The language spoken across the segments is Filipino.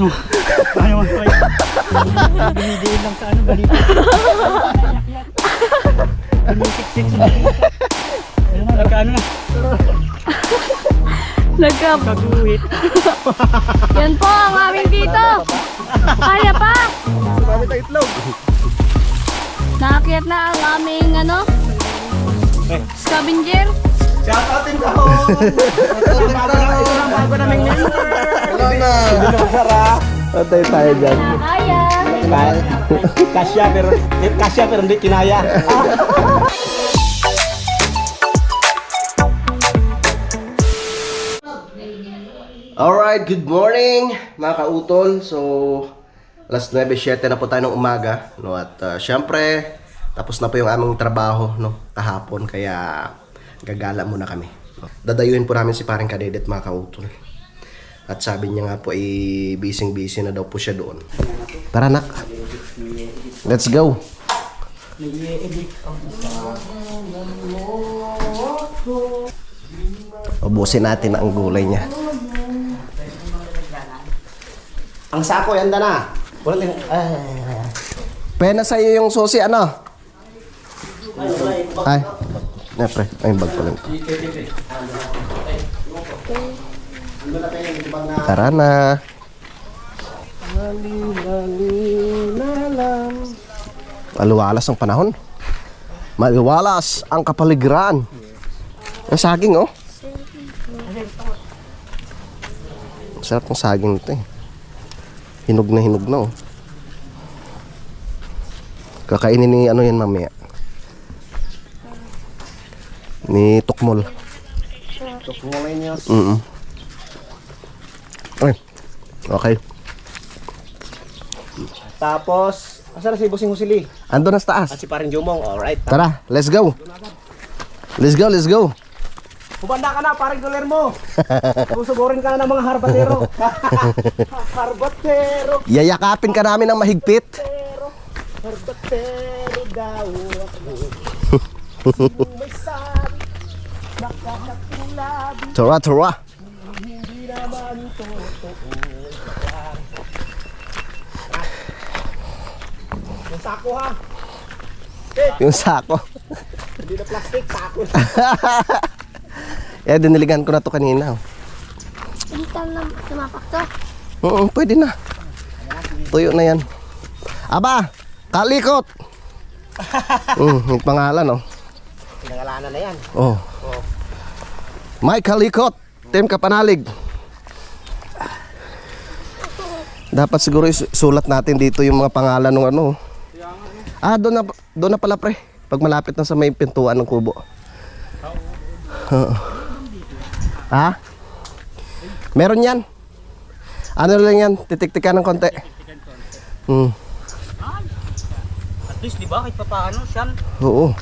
kaso ayaw mo. Dumidiin lang sa ano, balita. Dumitik-tik sa ayun na, nagkaano na. Nagkaguhit. Yan po ang aming dito. Kaya pa. Marami tayong itlog. Naakyat na ang aming ano, scavenger. Shoutoutin ko! Ito na bago naming member! Hello na! Patay tayo dyan. Kaya. Kasya pero hindi kinaya. Alright, good morning mga kautol. So, alas 9:07 na po tayo ng umaga, no? At syempre, tapos na po yung aming trabaho, no? Kahapon, kaya gagala muna kami, no? Dadayuin po namin si Paring Kadedet mga kautol. At sabi niya nga po ay busy na daw po siya doon. Tara nak, let's go. Ubusin natin ang gulay niya. Ang sako, yanda na. Pena sa'yo yung susi, ano? Ay, pre, ay bag ko lang. Tara na. Maluwalas ang panahon. Maluwalas ang kapaligiran. Ang saging, oh. Sarap ng saging ito, eh. Hinog na, oh. Kakainin ni ano yan mamaya. Ni Tukmol. Tukmol niya. Ay, okay. Tapos, asan na si Busing Husili? Ando na sa taas. At si Paring Jumong, alright. Tara, let's go. Let's go. Hubanda ka na, Paring Guillermo. Susugurin ka na ng mga harbatero. Harbatero. Yayakapin ka namin ng mahigpit. Harbatero daw ako. May sabi, makakatulabi. Tura. Hindi naman totoo. Yung sako ha. Yung sako. Hindi na plastic, sako. Diniligan ko na to kanina. Hindi ka na tumapak to. Pwede na. Tuyo na yan. Aba, kalikot. Yung pangalan, oh. Pinangalanan na yan. Oh. Mike Kalikot, Team Kapanalig. Dapat siguro sulat natin dito yung mga pangalan ng ano. Doon na pala pre. Pag malapit na sa may pintuan ng kubo. Ha? Meron yan. Ano lang yan, titik-tikan ng konti. At least, di ba, kahit pa paano, siyam. Oo.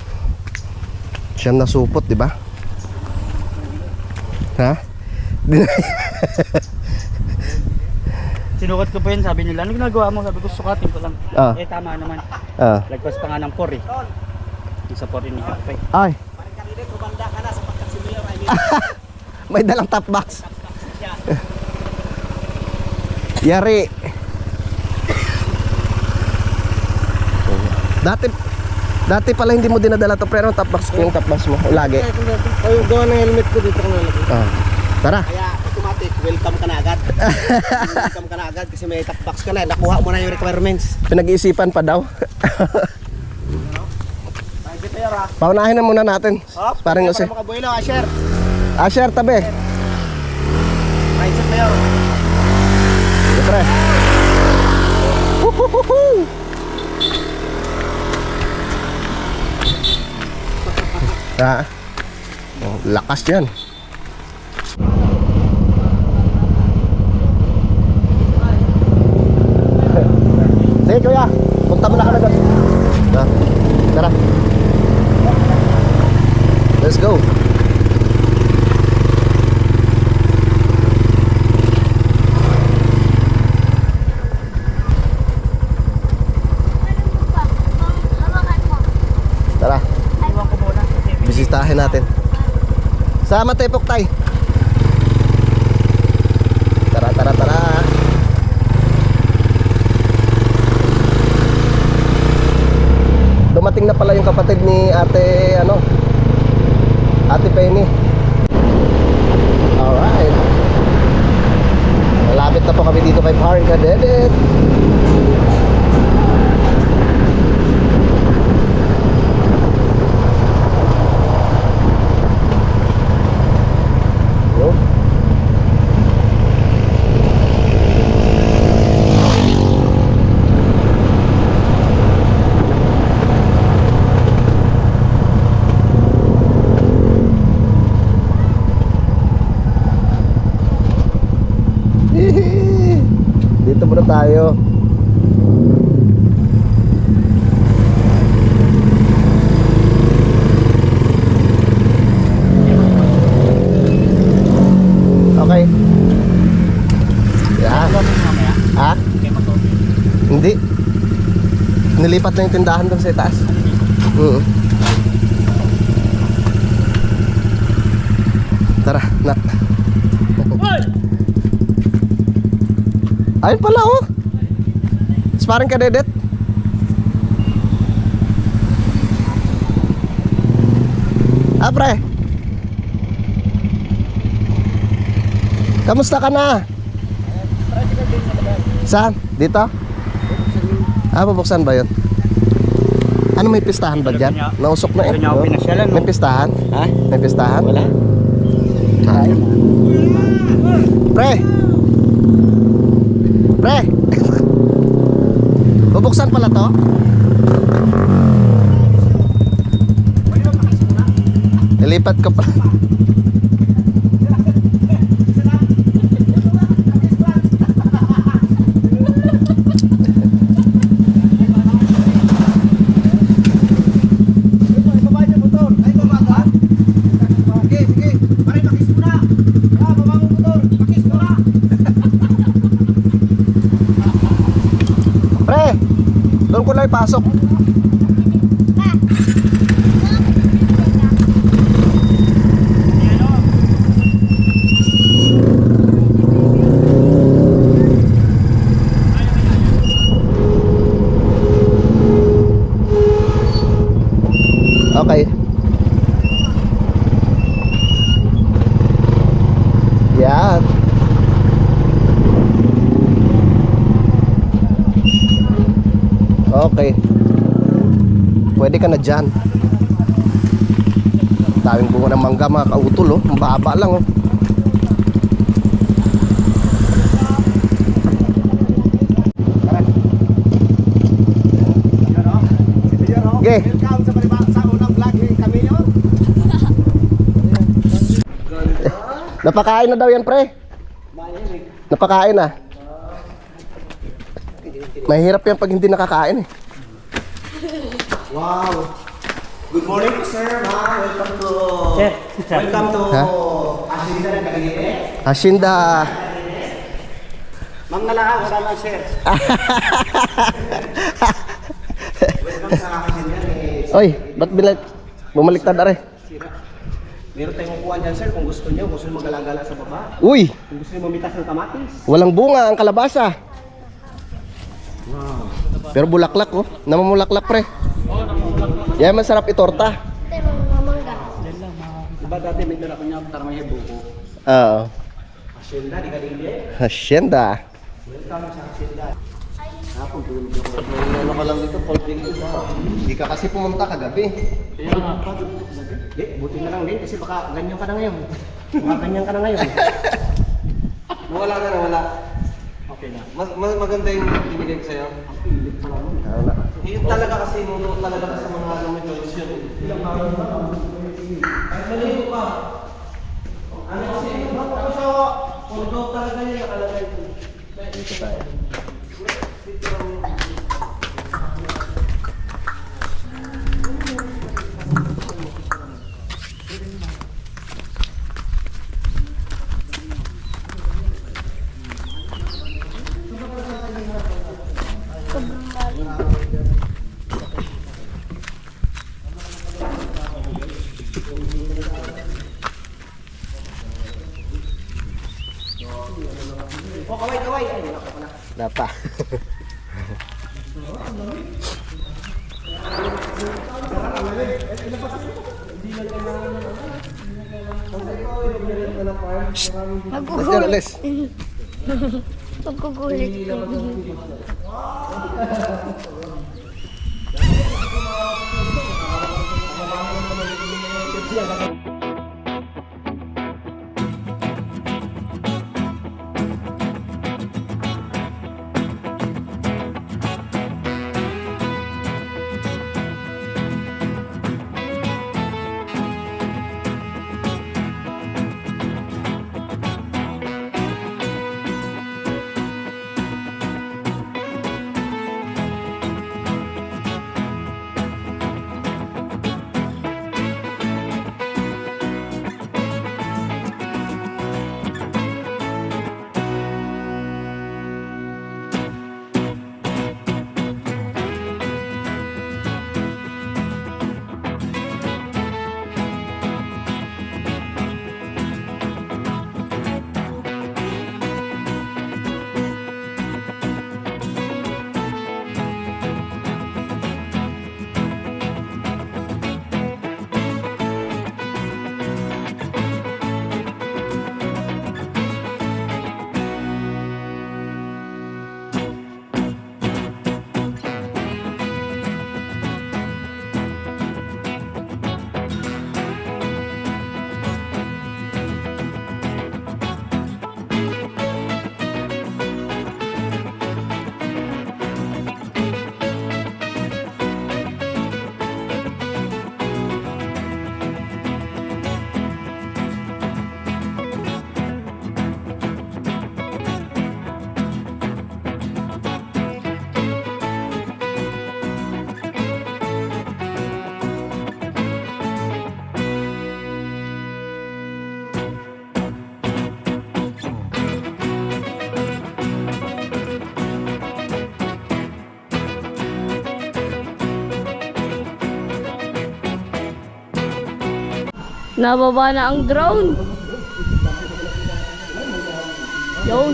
Siyam na supot, di ba? Ha? Sinukat ko pa yun, sabi nila, ano ginagawa mo? Sabi ko, sukatin ko lang. Tama naman. Lagpas pa nga ng 4 eh. Yung sa 4 ini pa eh. Ay. May dalang top box. Yari. Dati pala hindi mo dinadala to pero top box ko yung top box mo lagi. Yung gawa ng helmet ko dito ko nalagay. Tara. Kaya automatic, welcome ka na agad. Welcome ka na agad kasi may top box ka na. Nakuha mo na yung requirements. Pinag-iisipan pa daw. Paunahin na muna natin. Parang kasi. Para makabuelo, Asher. Asher, tabi. Mindset na yun. Siyempre. Lakas yan. Sige kuya, punta mo na ka na doon. Tara. Let's go. Tara. Bisitahin natin. Sama tayo Poktay. Tara. dumating na pala yung kapatid ni Ate Ate Penny. Alright. Malapit na po kami dito kay Parang Kadedet. Dito muna tayo. Okay. Yeah. Ha? Hindi. Nilipat na yung tindahan doon sa itaas. Tara, nak. Ayun pala oh. Parang Kadedet. Pre. Kamusta ka na? Saan? Dito? Bubuksan ba yun? Ano, may pistahan ba dyan? Nausok na eh. May pistahan? Ha? May pistahan? Wala. Pre! Pre! Bubuksan pala to? Ilipat ko pa. Doon ko lang ipasok. Okay. Yan. Okay. Pwede ka na dyan. Daming bunga ng mangga mga kautol oh. Ang baba lang oh. Okay. Welcome sa unang vlog ni Camilo. Napakain na daw yan pre. Napakain na. Mahirap yan pag hindi nakakain eh. Wow. Good morning po sir, ma. Welcome to Hacienda ng Cavite. Hacienda. Ma'am nalaang, wala lang sir. Welcome sa Hacienda ni... Oy, ba't bumaliktad na rin? Meron tayong upuan dyan sir kung gusto nyo mag-alagala sa baba. Uy! Kung gusto nyo mamitas ng kamatis. Walang bunga ang kalabasa. Wow. Pero bulaklak oh. Namamulaklak pre. Yan masarap itorta. Diba dati may dala ko niya tarmay buko. Oo. Hacienda di Cavite. Hacienda. Welcome sa Hacienda. Hapon tulog ako. Ano ka lang dito, folding ito. Hindi ka kasi pumunta kagabi. Kaya nga pa. Buti na lang din kasi baka ganyan ka na ngayon. Baka ganyan ka na ngayon. Nawala na, nawala. Okay na. Mas maganda yung binigay ko sa'yo. Ang pilit pa lang. Yun talaga kasi, nuno talaga sa mga may choice yun. Ilang araw na lang. Kahit maligo pa. Ano kasi, tapos sa photo talaga yun nakalagay ko. Dito tayo. Oh, kaway. Ay, wala ka pala. Dapa. Let's go, let's. Magkukulit ko. Nababa na ang drone. Yun.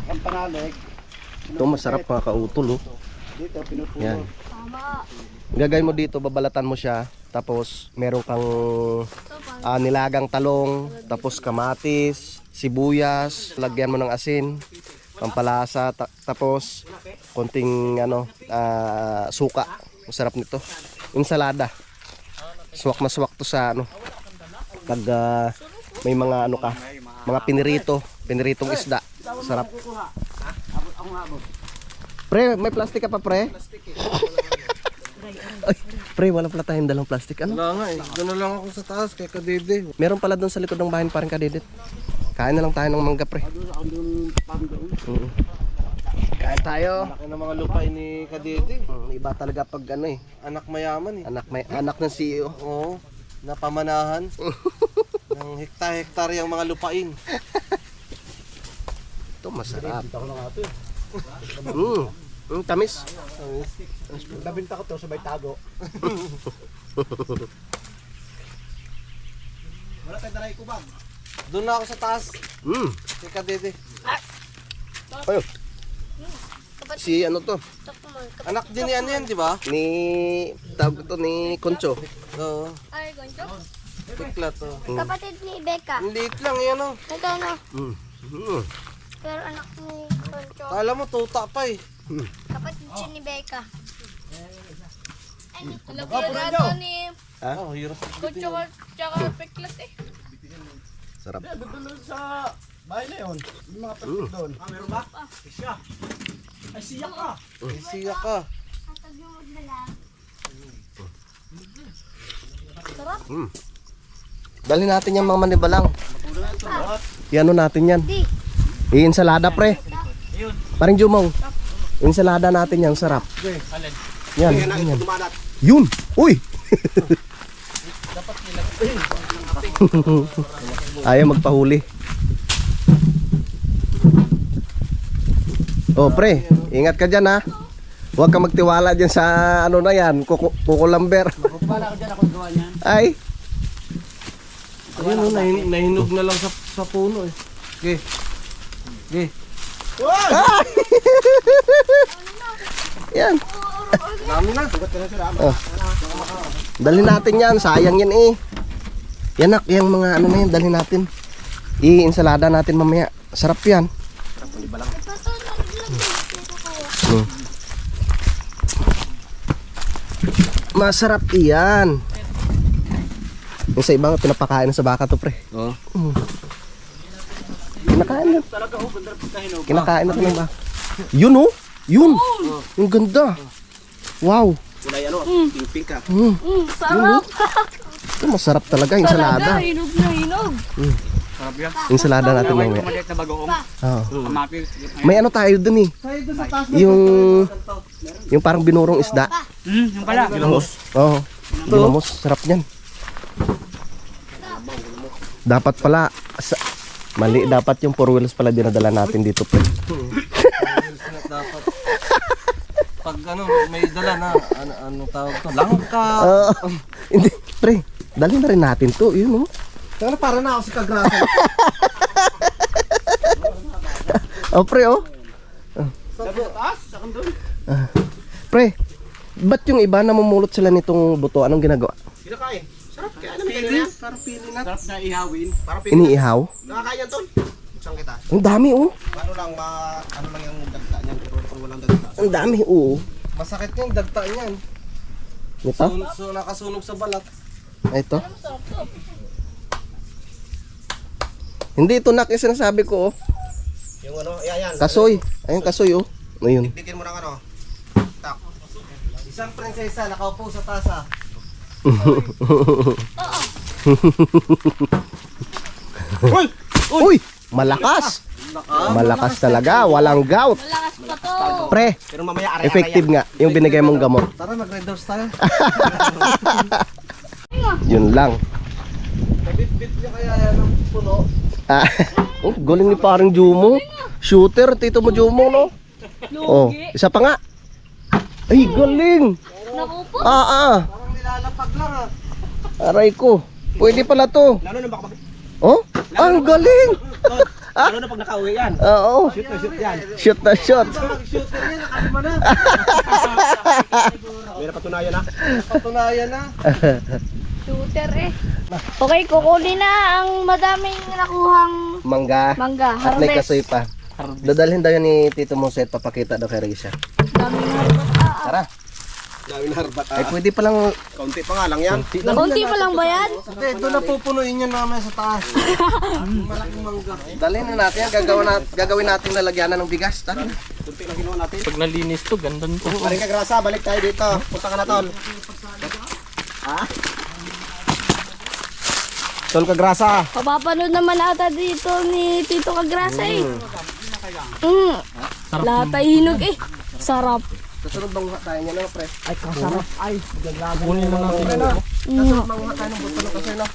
Ang panalig, Ito masarap mga kautol, oh. dito pinupuno. Yan. Tama. Gagay mo dito, babalatan mo siya. Tapos meron kang nilagang talong, tapos kamatis, sibuyas, lagyan mo ng asin, pampalasa, tapos konting suka. Masarap nito. Ensalada. Swak na swak to sa pag may mga mga piniritong isda. Sarap. Pre, may plastic ka pa, pre? Ay, pre, wala pala tayong dalang plastic. Ano? Wala nga eh. Doon na lang ako sa taas kay Kadede. Meron pala doon sa likod ng bahay parang kadidit. Kain na lang tayo ng mangga, pre. Kain tayo. Laki ng mga lupain ni Kadede. Iba talaga pag Anak mayaman eh. anak ng CEO. Oo. Napamanahan. ng hektar-hektar yung mga lupain. Ito masarap. Tamis. Nabinta ko to sa may tago. Wala tayong daray kubag. Doon na ako sa taas kay Kadede. Ayun. Si ano to? Anak din ni ano yan, di ba? Tawag to ni Concho. Oo. Ay, ganito. Tikla to. Kapatid ni Becca. Ang liit lang yan oh. Ito na. Mm. Pero anak ni Concho. Kala mo tuta pa eh. Kapatid siya ni Becca. Alam ko na ito ni Oh, hirap. Concho tsaka Peklat eh. Sarap. Doon sa bahay na yun. Yung mga plastic doon. Meron ba? Siya. Ay siya ka. Siya ka. Sarap. Dalhin natin yung mga manibalang. Iano natin yan. Di. I-ensalada, pre. Paring Jumong. Ensalada natin yan, sarap. Yan. Yun. Uy. Ayaw magpahuli. Oh, pre, ingat ka dyan, ha. Huwag ka magtiwala dyan sa na yan, kukulamber. Wala ko dyan ako gawa niyan. Ay. Ayun oh, nahinog na lang sa puno eh. Okay. Okay. Ah! Yan. Dami na. Sugat ka na sila. Oh. Dalhin natin yan. Sayang yan eh. Yan nak, yung mga ano na yan. Dalhin natin. I-ensalada natin mamaya. Sarap yan. Hmm. Masarap iyan. Yung sa ibang pinapakain na sa baka to pre. Oo. Kinakain na. Kinakain na to ng baka. Yun oh. Yun. Yung ganda. Wow. Kulay ano? Pink-pink ka. Sarap. Ito, masarap talaga yung ensalada. Hinog na hinog. Sarap yan. Ensalada natin Gawin mamaya. ko maliit na bagoong. Oo. Kamapis. May ano tayo dun eh. Tayo doon sa taas. Yung parang binurong isda. Yung pala. Oo. Ginamos. Sarap niyan. Dapat pala mali dapat yung 4 wheels pala dinadala natin dito pre. Dapat. Pag ano, may dala na, ano tawag to? Langka. Hindi, pre. Dali na rin natin to, yun oh. Kaya para na ako si Kagrasa. Oh, pre oh. Sa taas? Saan doon? Pre, ba't yung iba namumulot sila nitong buto? Anong ginagawa? Kinakain. Sarap. Kaya alam mo yan. Parang pili na. Sarap na ihawin. Parang pili. Iniihaw? Nakakain yan tol. Buksan kita. Ang dami oh. Ano lang, ano lang yung dagta niyan. Pero kung walang dagta. Ang dami oh. Masakit yung dagta niyan. Ito? So nakasunog sa balat. Ito? Hindi ito nak yung sinasabi ko oh. Yung ano, yan. Kasoy. Ayun kasoy oh. Ayun. Bitin mo ng ano. Tak. Isang prinsesa nakaupo sa tasa. Uy! Uy! Malakas! Malakas talaga, walang gout. Malakas pa to. Pre, Pero mamaya aray-aray. effective nga yung binigay mong gamot. Tara, mag-red doors tayo. Yun lang. Nabit-bit niya kaya yan ang puno. Ah, oh, galing ni parang Jumo. Shooter, tito mo Jumo, no? Oh, isa pa nga. Ay, galing. Naku po. Ah. Parang nilalapag lang ah. Aray ko. Pwede pala to. Lalo na baka Oh, ang galing. Lalo na pag nakauwi yan. Oo. Shoot na shoot yan. Shoot na shoot. Mag-shooter yan, nakalima na. May napatunayan na. Napatunayan na. Shooter eh. Okay, kukunin na ang madaming nakuhang Mangga. mangga. At may Harvest. kasoy pa. Dadalhin daw yan ni Tito Moset, papakita daw kay Risha. Daming harvest. Tara. Dami na harbat Ay, pwede palang Kaunti pa nga lang yan. Kunti pa lang ba yan? Hindi, doon na pupunuin yan namin sa taas. Malaking mangga. dalhin na natin yan. Gagawin natin lalagyanan ng bigas. Tara. Kunti lang ginawa natin. Pag nalinis to, ganda to. Maring Kagrasa, balik tayo dito. Punta ka na tol. Ha? Tol Kagrasa. Papapanood naman ata dito ni Tito Kagrasa eh. Lahat ay hinog eh. Sarap. Susunod bang tayo niya na, pre? Ay, kasarap. Ay, Kunin na natin. Susunod bang tayo ng buto ng kasoy, no?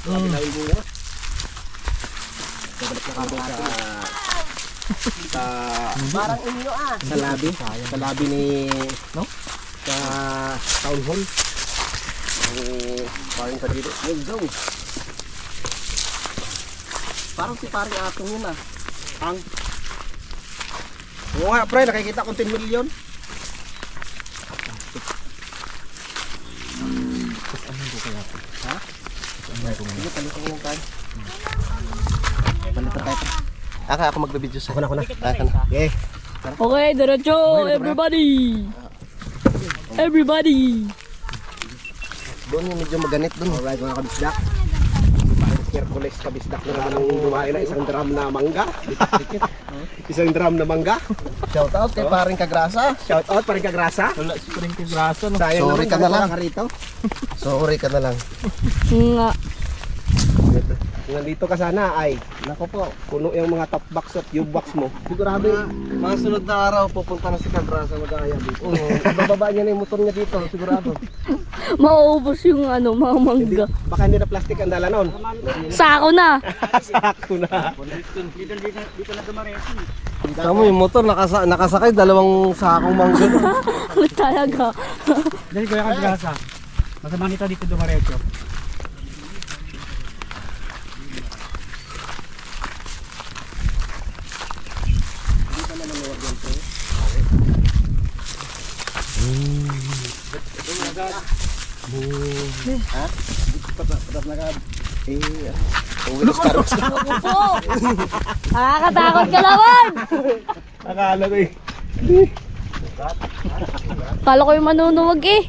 Parang inyo sa labi. Sa labi ni sa town hall. Paring ka dito. Ay, go. Parang si paring atong yun ah. Oo nga, pre, nakikita kong 10 million. Sige, palitan lang tayo. Palitan tayo. Ako magbibideo sa. Ako na. Okay. Okay, diretso everybody. Everybody. Doon yung medyo maganit doon. Alright mga kabisdak. Hercules kabisdak na naman ang dumain na isang drum na mangga. Isang drum na mangga. Shout out kay paring Kagrasa. Shout out pa rin Kagrasa. Wala si Paring Kagrasa, no? Sorry ka na lang. Rito. Sorry ka na lang. Nga. Kung nandito ka sana ay, nako po, puno yung mga top box at U-box mo. Sigurado mga sunod na araw pupunta na si Kagrasa mag-aaya dito. Oo, bababa niya na yung motor niya dito, sigurado. Mauubos yung ano, mga mangga. Baka hindi na plastic ang dala noon. Sako na. Sakto na. Dito na dumareto. Tama yung motor nakasakay dalawang sakong mangga. Talaga. Dali ko yung Kagrasa. Masama nito dito dumareto. Ha? Patas na ka. Uwi na Star Wars. Opo! Nakakatakot ka naman! Akala ko eh. Kala ko yung manunuwag eh.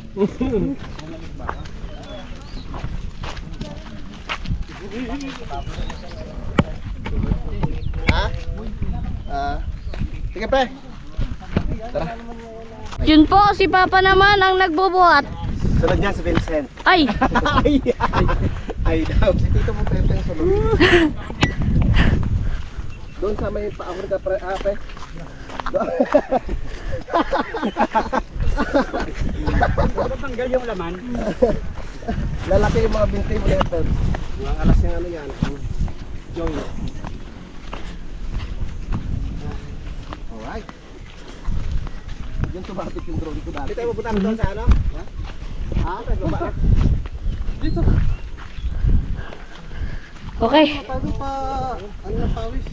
Ha? Sige pre. Yun po, si Papa naman ang nagbubuhat. Sunod niyan si Vincent. Ay! Ay daw. Si Tito mo Pepe ang sunod. Doon sa may paamor ka pre. Pre. Tanggal yung laman. Lalaki yung mga binti mo letter. Mga alas yung ano yan. Joy. Alright. Diyan tumapit yung drone ko dati. Dito mo punta doon sa ano? Ha? Sa baba na. Dito. Okay. Paano pa? Ano yung pawis?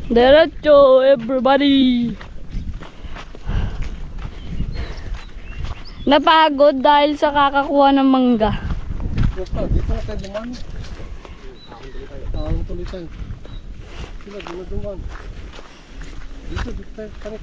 Diretso, everybody! Napagod dahil sa kakakuha ng mangga. Dito na tayo duman. Ang tuloy tayo. Sila, duman. Dito tayo. Tarik.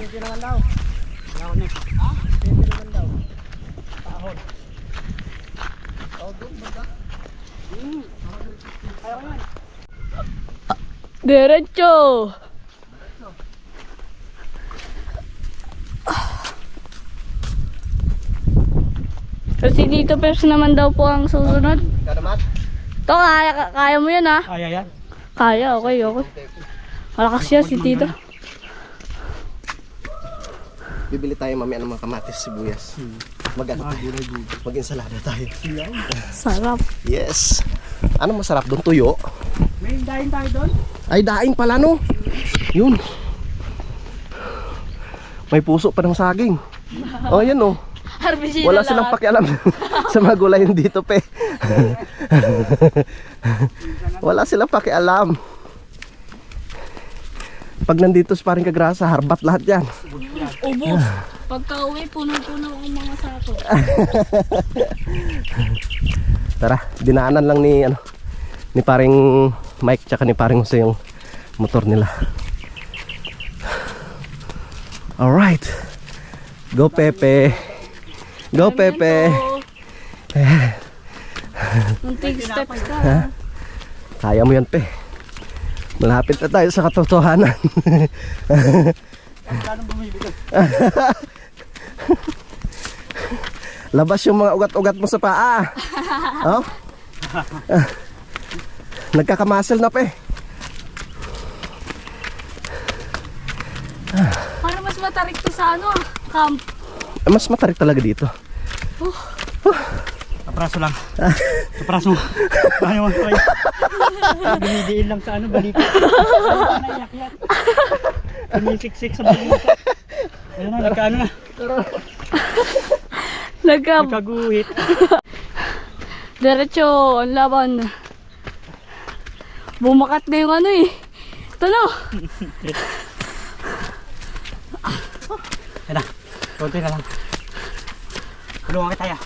Dito naman daw. Ako next. Ha? Dito naman daw. Tahon. Doon ba? Ayaw ko yan. Diretso! Kasi dito Pers naman daw po ang susunod. Kanamat? Ito, kaya mo yan ha? Kaya yan. Kaya, okay. Malakas siya si Tito. Bibili tayo mamaya ng mga kamatis, sibuyas. Mag-ano tayo? Mag-insalada tayo. Sarap. Yes. Ano masarap doon? Tuyo? May dahin tayo doon. Ay, daing pala no. Yun. May puso pa ng saging. Oh, yan oh. Herbicide Wala lahat. silang pakialam sa mga gulayan dito, pe. Wala silang pakialam. Pag nandito sa paring Kagrasa, harbat lahat yan. Ubos. Pagka uwi, puno-puno ang mga sako. Tara, dinaanan lang ni ni paring Mike tsaka ni paring Jose yung motor nila. Alright. Go Pepe. Go Pepe. Munting steps ka. Kaya mo yan, pe. Malapit na tayo sa katotohanan. Labas yung mga ugat-ugat mo sa paa. Oh? Nagkakamuscle na, pe. Para mas matarik to sa ano, camp. Mas matarik talaga dito. Kapraso lang. Kapraso. Ayaw mo try. Binidiin lang sa ano, balikat. Naiyak-yak. Sumisiksik sa balikat. Ayun na, nagkaano na. Nagkaguhit. Diretso, ang laban. Bumakat na yung ano eh. Ito na. Ayun na, konti na lang. Tulungan kita ya.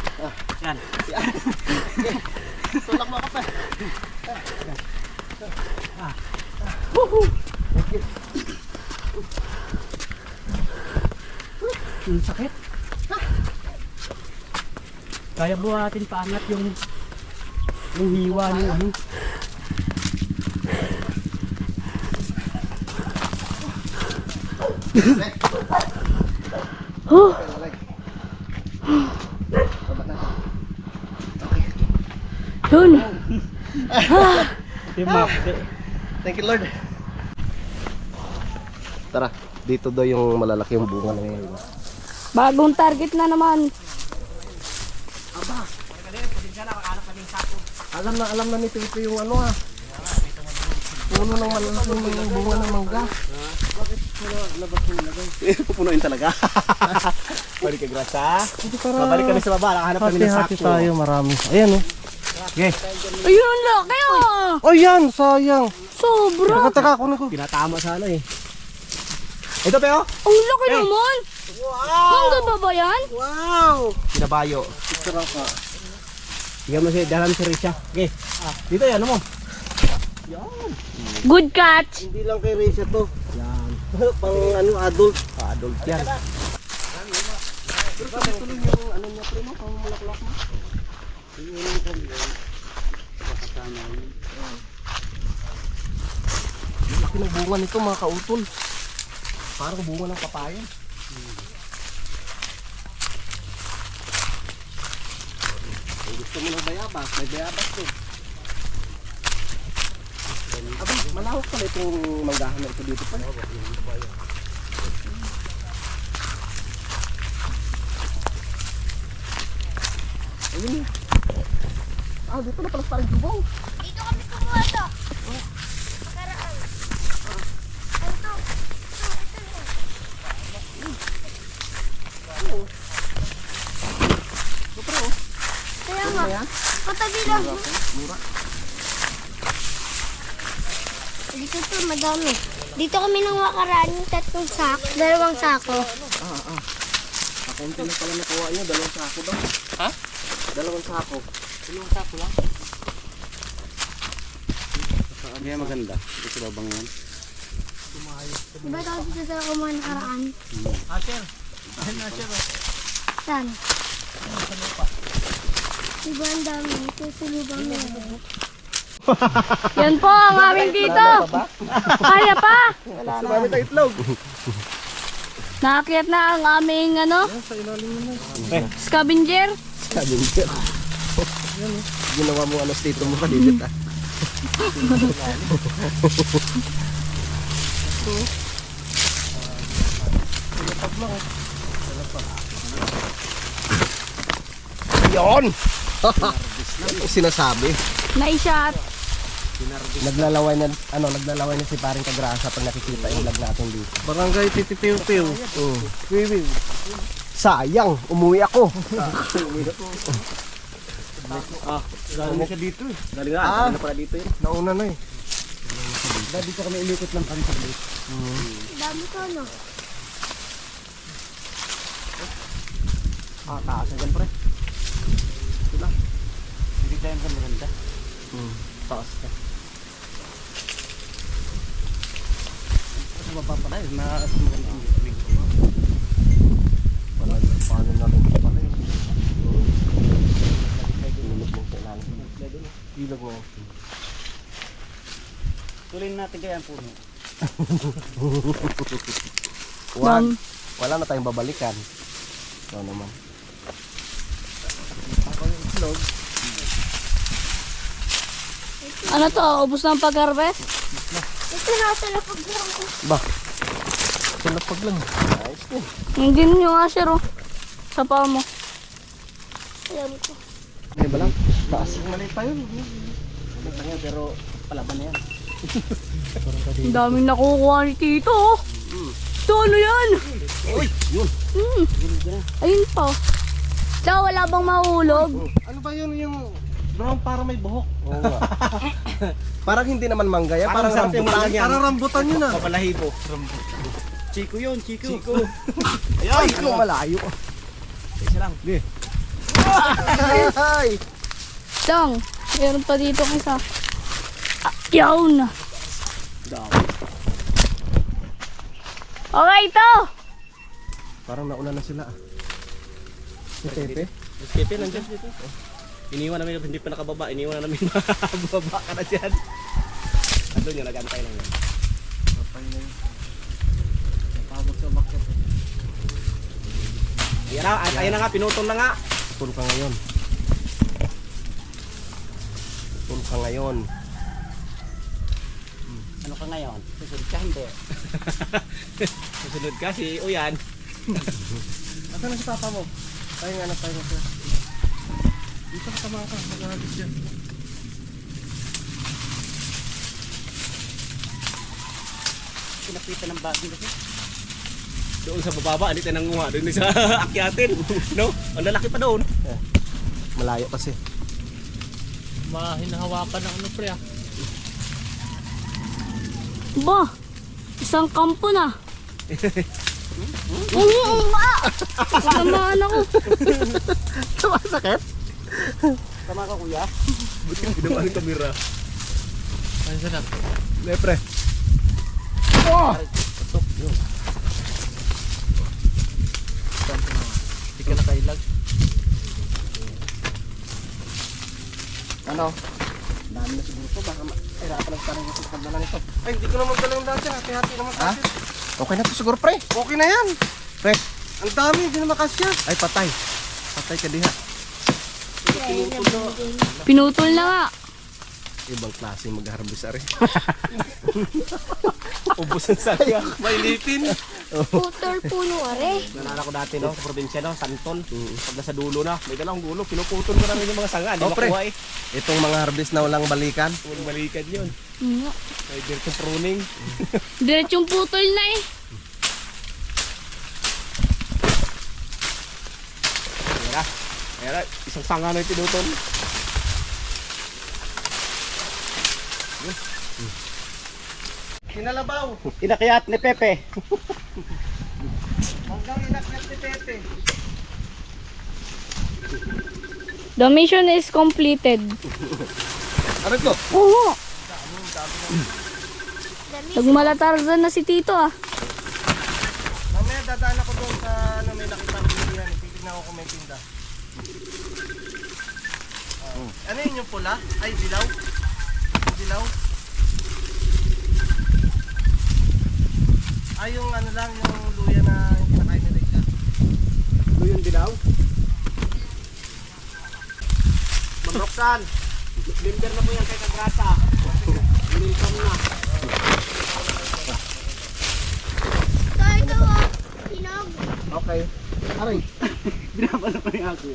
Yan. Tulak mo ka pa. Ang sakit. Kaya buhatin paangat yung hiwa ng ano. Yun. Yung map. Thank you, Lord. Tara, dito daw yung malalaki yung bunga na ngayon. Bagong target na naman. Alam na ni Pepe yung ano ah. Puno ng malaking bunga ng mangga. Pupunuin talaga. Balik ka grasa. Babalik kami sa baba. Nakahanap kami ng Hati-hati sako. tayo, marami. Ayan, oh. Ayun, ang laki ah. Oh, yan, sayang. Sobra. Teka, kunin ko. Pinatama sana eh. Ito Peo. Ang laki naman. Mangga ba ba yan? Wow! Pinabayo. Bigyan mo si Daram si Risha. Okay. Dito yan, ano mo? Good catch. Hindi lang kay Reza to. Yan. Pang ano, adult. Adult yan. Laki ng bunga nito mga kautol. Parang bunga ng papaya. Kung gusto mo ng bayabas, may bayabas to. Abay, malawak pala itong manggahan na ito dito pa. Ayun. Dito na pala sa parang jubong. Dito kami kumuha to. Nakaraan. Ito. Kaya nga. Patabi lang. Dito to, madami. Dito kami nang makaraan yung 3 sak, 2 sako. Kakunti na pala nakuha nyo, 2 sako daw. Ha? 2 sako. Ilang sako lang? Kaya maganda. Ito babang yan. Diba tayo dito sa kumuha nakaraan? Asher. Ayun, Asher. Saan? Diba ang dami? Ito sulubang meron. Yan po ang aming dito. Kaya pa. Sumami tayo itlog. Naakyat na ang aming scavenger. Scavenger. Ginawa mo ano stito mo kadidit ah. Yon! Ano sinasabi? Naishot. Naglalaway na si Paring Kagrasa pag nakikita yung vlog natin dito. Barangay Titipiw-Piw. Sayang, umuwi ako. Galing na siya dito eh. Galing na. Galing na pala dito eh. Nauna na eh. Dito kami ilikot lang kami sa bait. Dami ko no. Taas na dyan pre. Ito hindi tayo sa maganda. Taas ka. Ito mapapala eh. Paano na rin ito pala eh. Ilog mo kailangan. Ilog mo. Tuloy natin kaya ang puno. Wala na tayong babalikan. Ito naman. Ano to? Ubus na ang pag-harvest? Ito na sa lapag lang ko. Ba? Salapag lang. Ayos ko. Hindi nyo nga sir oh. Sa paa mo. Ayan ko. Ano ba lang? Taas. Mali pa yun. Pero palaban na yan. Ang daming nakukuha ni Tito oh. Ito ano yan? Uy! Yun! Ayun pa. Daw wala bang mahulog? Ano ba yun yung brown para may buhok? Oo nga. Parang hindi naman manggaya, parang sarap yung rambutan. manggaya. Parang rambutan yun ah. Papalahibo. Chico yun, Chico. Ay, kung malayo. Isa lang. Ay! Dang, meron pa dito isa. Yun. Okay ito. Parang nauna na sila ah. Si Pepe? Escape nandiyan dito. Iniwan namin hindi pa nakababa. Iniwan na namin mababa ka na dyan. Andun yun, nag-antay lang yun. Napagod sa bakit. Ayan na nga, pinutol na nga. Tul ka ngayon. Tul ka ngayon. Ano ka ngayon? Susunod ka hindi. Susunod ka si Uyan. Asan na si papa mo? Tayo nga na tayo na siya. Dito ka mga ka, mag-ahagis yan. pinapitan ng bagay kasi. Doon sa bababa, hindi tayo nanguha. Doon sa akyatin. No? Ang lalaki pa doon. Malayo kasi. Mahinahawakan ng ano pre ah. Ba, isang kampo na. Tamaan ako. Sakit? Tama ka kuya? Buti yung ginawa ng kamera. Ano sarap? Lepre. Hindi ka nakailag. Ano? Dami na siguro to. Baka mahirapan lang parang yung pagdala nito. Ay, hindi ko naman dalang dati. Hati-hati naman Ha? kasi. Okay na to siguro, pre. Okay na yan. Pre. Ang dami, hindi na makasya. Ay, patay. Patay ka diha. Pinutol na nga. Ibang klase mag-harvest ari. Ubus ang saya. Mailitin. Putol puno are. Nalala ko dati no, sa probinsya no, Santon. Pag nasa dulo na, may dalang dulo, pinuputol ko namin yung mga sanga. Di Oh, pre. makuha eh. Itong mga harvest na walang balikan. Huwag balikan yun. Nga. May direct pruning. Diretsong putol na eh. Mira. Mira, isang sanga na yung pinutol. Kinalabaw. Inakyat ni Pepe. Hanggang inakyat ni Pepe. The mission is completed. Ano to? Oo. Nagmalatarzan na si Tito ah. Mamaya dadaan ako doon sa ano, may nakita ko dito yan. Titignan ko kung may tinda. Ano yun yung pula? Ay, dilaw? Dilaw? Ay, yung ano lang, yung luya na yung kinakain nila siya. Luyong dilaw. Ma'am Roxanne, member na po yan kay Kagrasa. Welcome na. Okay. Aray. Binabala pa niya ako.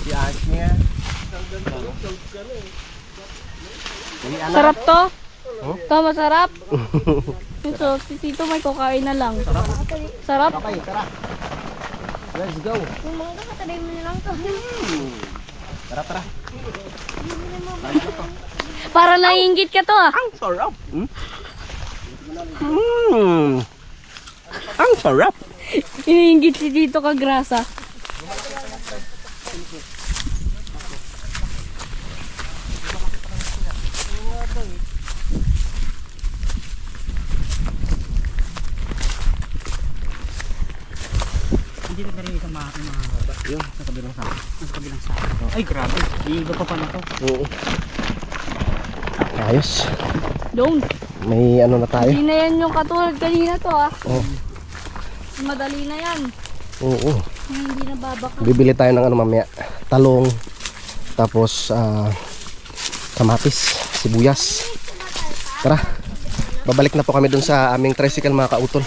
Si Asnia. Sarap to? Ito masarap? Ito, si Tito may kukain na lang. Sarap? Okay, tara. Let's go. Yung mga katagay mo na lang to. Tara, tara. Para naiingit ka to ah. Ang sarap. Ang sarap. Iniingit si Tito Kagrasa. Hindi na rin isang mga yun, sa kabilang sa. Sa kabilang sa. Ay, grabe. Iiba pa pala to. Oo. Ayos. Don't. May ano na tayo. Hindi na yan yung katulad kanina to ah. Oh. Madali na yan. Oo. Hindi na babaka. Bibili tayo ng ano mamaya. Talong. Tapos kamatis, sibuyas. Tara. Babalik na po kami dun sa aming tricycle mga kautol.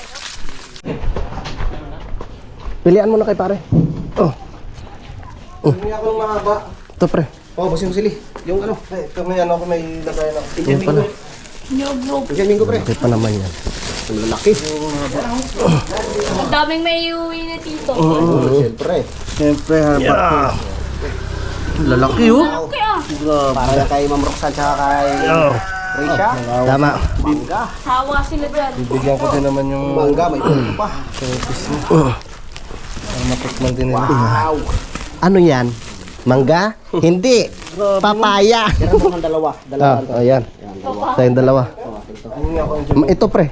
Pilian mo na kay pare. Oh. Hindi ako yung mahaba. Ito pre. Oh, bossing sili. Yung ano, ito may ano ko, may lagayan ako. Yung pala. No bro. Diyan minggo pre. Okay pa naman yan. Ang lalaki. Ang daming may iuwi na Tito. Siyempre. Siyempre, harap. Lalaki oh. Okay ah. Para kay Ma'am Roxanne tsaka kay Risha. Tama. Mangga. Hawa sila dyan. Bigyan ko din naman yung Mangga, may ulo pa. matikman din nila. Wow. Ano yan? Mangga? Hindi. Papaya. Kailan mo ng dalawa? Ah, ayan. Tayong dalawa. Ito pre.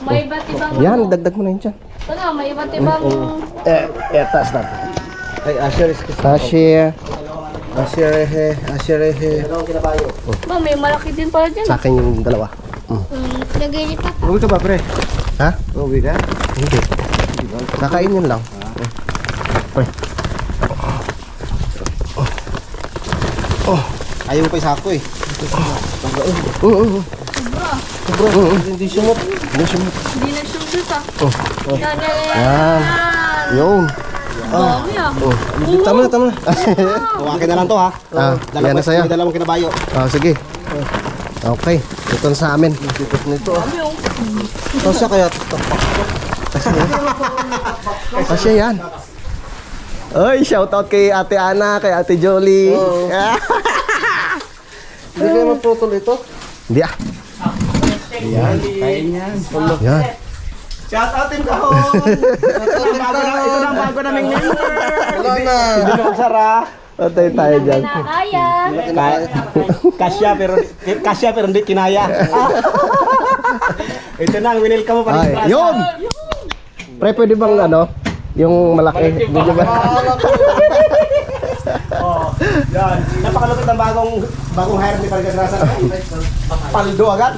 May iba't ibang Yan, dagdag mo na yun dyan. ano, may iba't ibang Taas natin. Ay, Asher is Sashia. Asherehe. Dalawang kinabayo. ba, may malaki din pala dyan. Sa akin yung dalawa. Nag-edit ka. Uwi ka ba, pre? Ha? Uwi ka? Hindi. Kakain yun lang. Pre. Ayaw mo pa isako eh. Oo. Hindi sumot. Hindi na shoot ah. Oh. Yan, yan, yan. Yan. Yun. Dami ah. Tama na. Huwakin na lang to ha. Yan na sa'yo. May dalawang kinabayo. Sige. Okay. Ito na sa amin. Nito ah. Kasi kaya Kasi yan. Oy, shoutout kay Ate Ana, kay Ate Jolie. hindi kayo maputol ito. Hindi ah. Kain yan. Yan. Shout out din kahon. Ito na ang bago naming member. Wala na. Hindi na magsara. Patay tayo dyan. Kaya. Kasya pero hindi kinaya. Ito na ang winil ka mo pa. Ay, yun! Pre, pwede bang ano? Yung malaki. Hindi ba? Yan. Napakalupit ng bagong hire ni Pargagrasa. Paldo agad.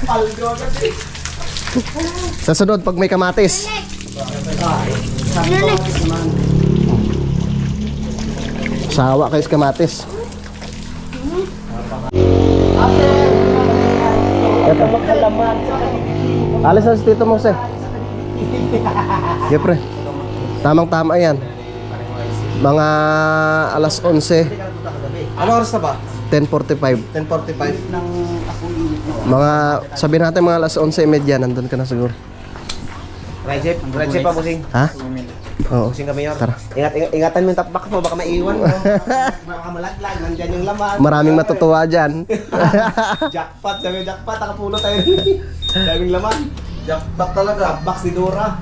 Paldo agad. Sa sunod, pag may kamatis. Sawa kayo sa kamatis. Ito. Alis na si Tito Mose. Yeah, pre. Tamang-tama yan. Mga alas 11, Ano oras na ba? 10:45. 10:45. Mga, sabihin natin mga alas 11:30, nandun ka na siguro. Right pa, busing. Ha? Oo. Busing kami yun. Tara. Ingatan mo yung top box mo, baka maiwan mo. Baka malaglag, nandyan yung laman. Maraming matutuwa dyan. Jackpot, sabi yung jackpot, nakapulo tayo. Daming laman. Jackpot talaga. Top box ni Dora.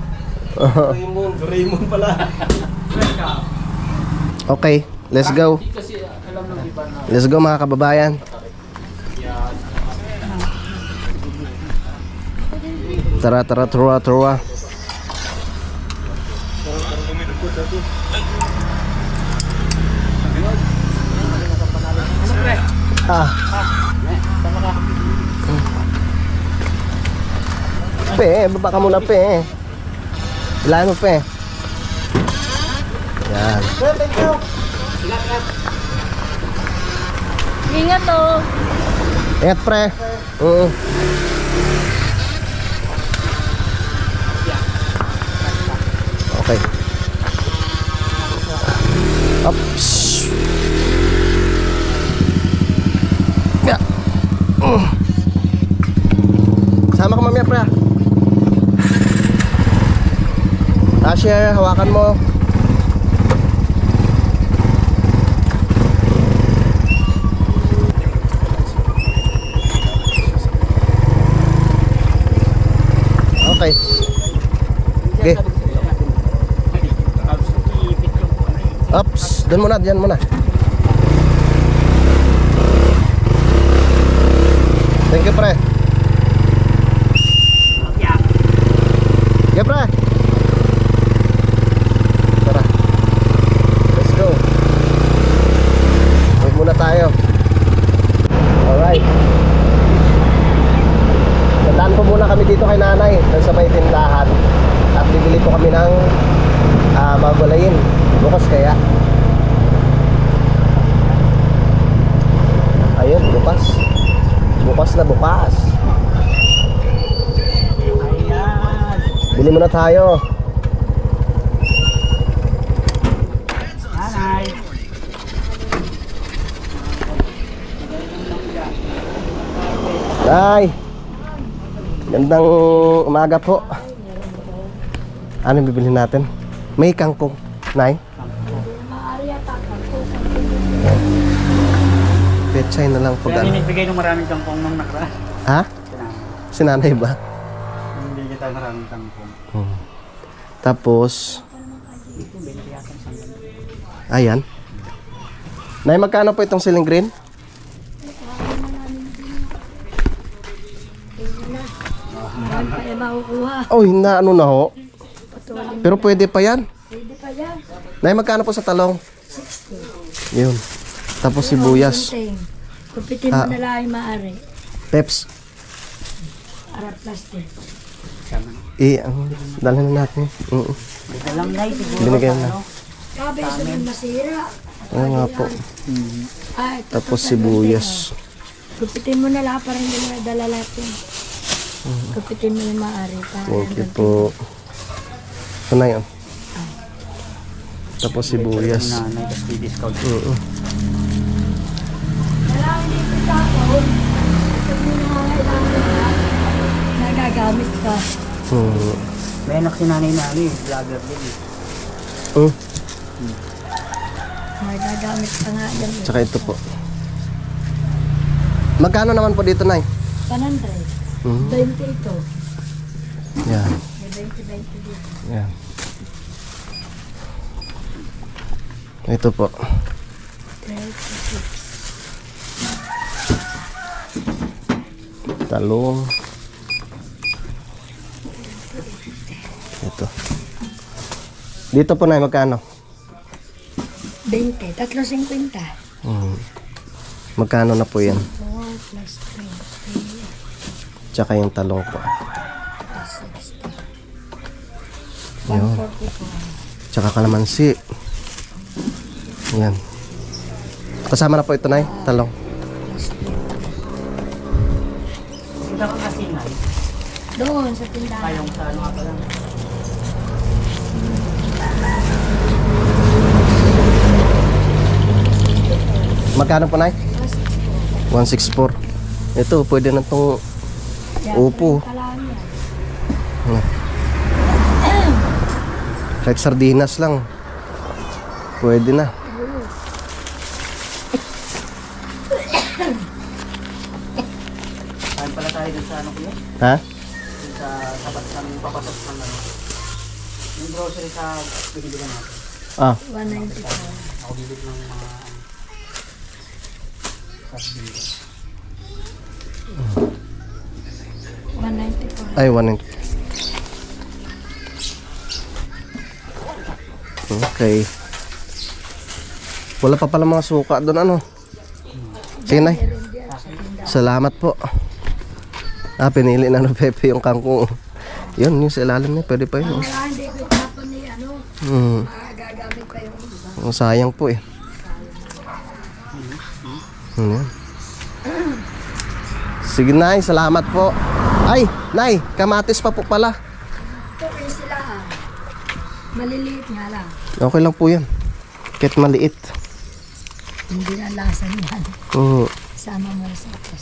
Raymond pala. Okay, let's go. Let's go mga kababayan. Tara. Pe, baba ka muna, pe. Ilahan mo, pe. Yan. Thank you. Ingat oh. Ingat, pre. Oo. Okay. Ups. Ya. Sama ka mamaya, pre. Asher, hawakan mo. Okay. Okay. Ups, dyan muna. Thank you, pre. Yeah, pre. Tara. Let's go. Huwag muna tayo. Alright. Dadaan po muna kami dito kay nanay sa may tindahan. At bibili po kami ng magulayin. Bukas kaya. Ayun, bukas. Bukas na bukas. Bili muna tayo. Nanay. Nay. Gandang umaga po. Ano yung bibili natin? May kangkong. Nay? Pechay na lang pag Kaya ano. ninibigay ng maraming kangkong nung nakaraan. Ha? Si nanay ba? Hindi kita maraming kangkong. Tapos ayan. Nay, magkano po itong ceiling green? Kaya makukuha. Oh, na ano na ho. Pero pwede pa yan. Pwede pa yan. Nay, magkano po sa talong? 60. Yun. Tapos sibuyas. Kupitin mo na lang yung maaari. Peps. Arap plastic. Dalhin na natin. Dalang na siguro. Binigyan na. Sabi sa mga masira. Ano nga po. Ay, Tapos sibuyas. kupitin mo na lang para hindi mo nadala lahat yun. Kupitin mo yung maaari. Thank you po. Ito na yun. Tapos sibuyas. Nanay, tapos may discount. Oo. Kailangan dito sa ako. Pag may nangangailangan ka, nagagamit ka. May anak si nanay na ano eh, vlogger din eh. Nagagamit ka nga yan. Tsaka ito po. Magkano naman po dito, Nay? 100. 20 ito. Yan. May 20 dito. Yan. Ito po. 36. Talong. Ito. Dito po, Nay, magkano? 20. 3.50. Magkano na po yan? 4 plus 20. Tsaka yung talong po. Plus 60. Yun. 144. Tsaka kalamansi. Yan. Kasama na po ito, Nay, talong. Punta ka kasi nay, Doon sa tindahan. kayong sa ano nga pala. Magkano po, Nay? 164. Ito, pwede na itong upo. Kahit sardinas lang. Pwede na. Saan pala tayo dun sa ano kuya? Ha? Dun sa tapat ng papasok ng ano. Yung grocery sa binibigan natin. Ah, 194. Ako bibig ng mga sardinas. 194. ay, 1. Okay. Wala pa pala mga suka doon, ano? Sige, Nay. Salamat po. Pinili na ng Pepe yung kangkong. Yun, yung sa ilalim niya. Pwede pa yun. Wala, hindi ko tapon ni ano. Gagamit pa yung iba. Sayang po eh. Yan. Sige, Nay. Salamat po. Ay, Nay. Kamatis pa po pala. Ito rin sila ha. Maliliit nga lang. Okay lang po yan. Kahit maliit. Hindi na lasa niyan. Sama mo sa atas.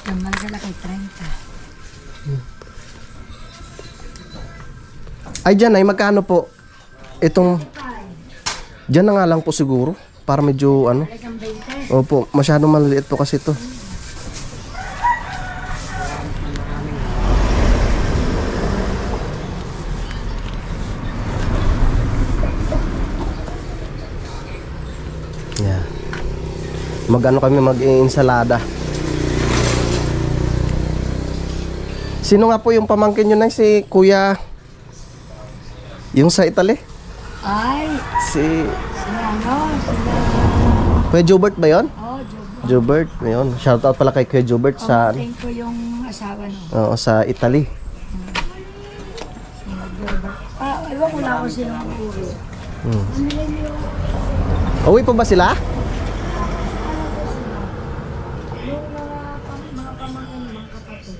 Yung malaki 30. Ay, dyan, Nay. Magkano po? Itong... Dyan na nga lang po siguro. Para medyo ano. Talagang 20. Opo, masyadong maliliit po kasi ito. Yeah. Mag-ano kami, mag-insalada. Sino nga po yung pamangkin nyo na si Kuya? Yung sa Italy? Ay, Si sila ano? Sila... Kuya Jobert ba yun? Oh, Jobo. Jobert, yun. Shoutout pala kay Kuya Jobert sa Pamating ko yung asawa no. oo, sa Italy. Sila Jobo. Ewan ko na ako silang uuwi. Uwi pa ba sila? Yung mga pamangkin, mga kapatid.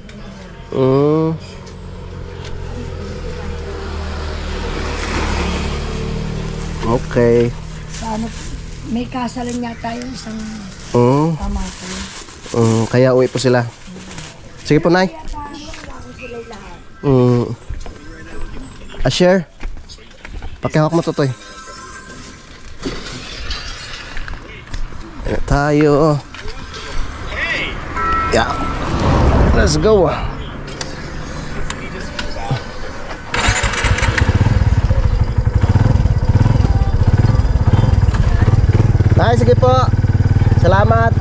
Okay. Sa ano, may kasalan yata yung isang pamangkin. Kaya uwi po sila. Sige po, Nay. Share. Pakihawak mo to, Toy. Ayan tayo. Yeah. Let's go. Ay, sige po. Salamat.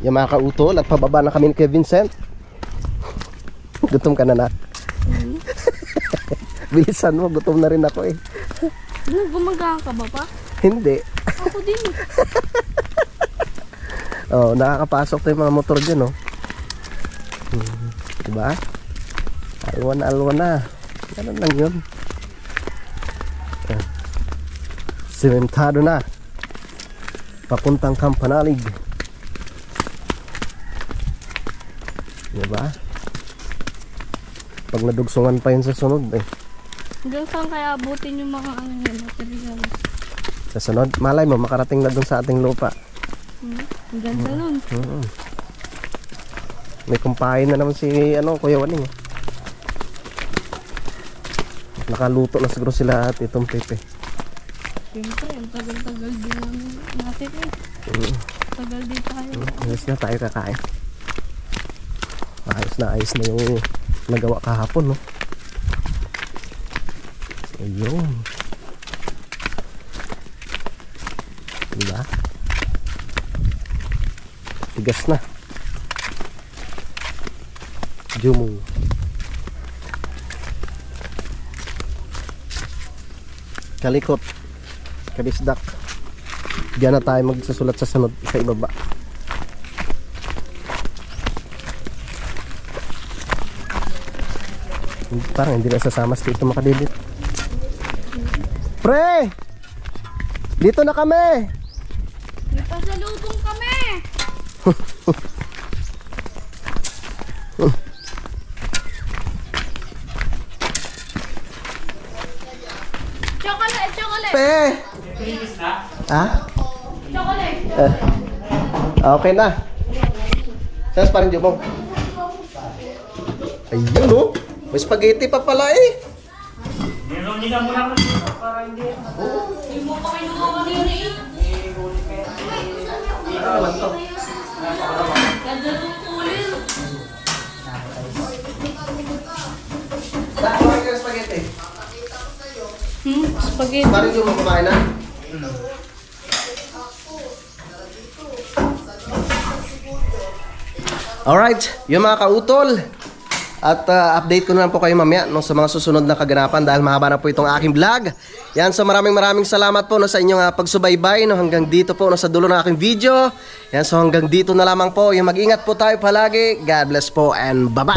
Yung mga kautol at pababa na kami ni Kuya Vincent. Gutom ka na, nak? Bilisan mo, gutom na rin ako eh. Gumagaan ka ba pa? Hindi. Ako din. Oh, nakakapasok tayo mga motor dyan, oh. Diba? Alwan na. Ganun lang yun. Sementado na. Papuntang Campanalig. Diba? Pag nadugsungan pa yun sa sunod, eh. Hanggang saan kaya abutin yung mga ano yun, material? Sa sunod, malay mo, makarating na dun sa ating lupa. Ang ganda nun. May kumpain na naman si Kuya Waling. Nakaluto na siguro sila at itong pepe. Siyempre, ang tagal-tagal din natin eh. Tagal din tayo. Ayos na tayo kakain. Ayos na yung nagawa kahapon, no? Ayun. Diba? Tigas na. Jumu. Kalikot. Kabisdak. Diyan na tayo magsusulat sa sunod sa ibaba. Parang hindi na sasama dito makadidit. Pre! Dito na kami! May pasalubong kami! Chocolate! Chocolate! Pe! Ha? Chocolate! Okay na. Saan parang jumong? Ayun, oh. May spaghetti pa pala eh. Meron nila muna para hindi. Hindi mo pa kinuha kanina eh. Ganda nung kulin. Saan kumain ka ng spaghetti? Spaghetti. Parang jumong kumain na. Alright, yung mga kautol. At update ko na lang po kayo mamaya no, sa mga susunod na kaganapan dahil mahaba na po itong aking vlog. Yan, so maraming salamat po no, sa inyong pagsubaybay no, hanggang dito po no, sa dulo ng aking video. Yan, so hanggang dito na lamang po. Yung mag-ingat po tayo palagi. God bless po and bye-bye!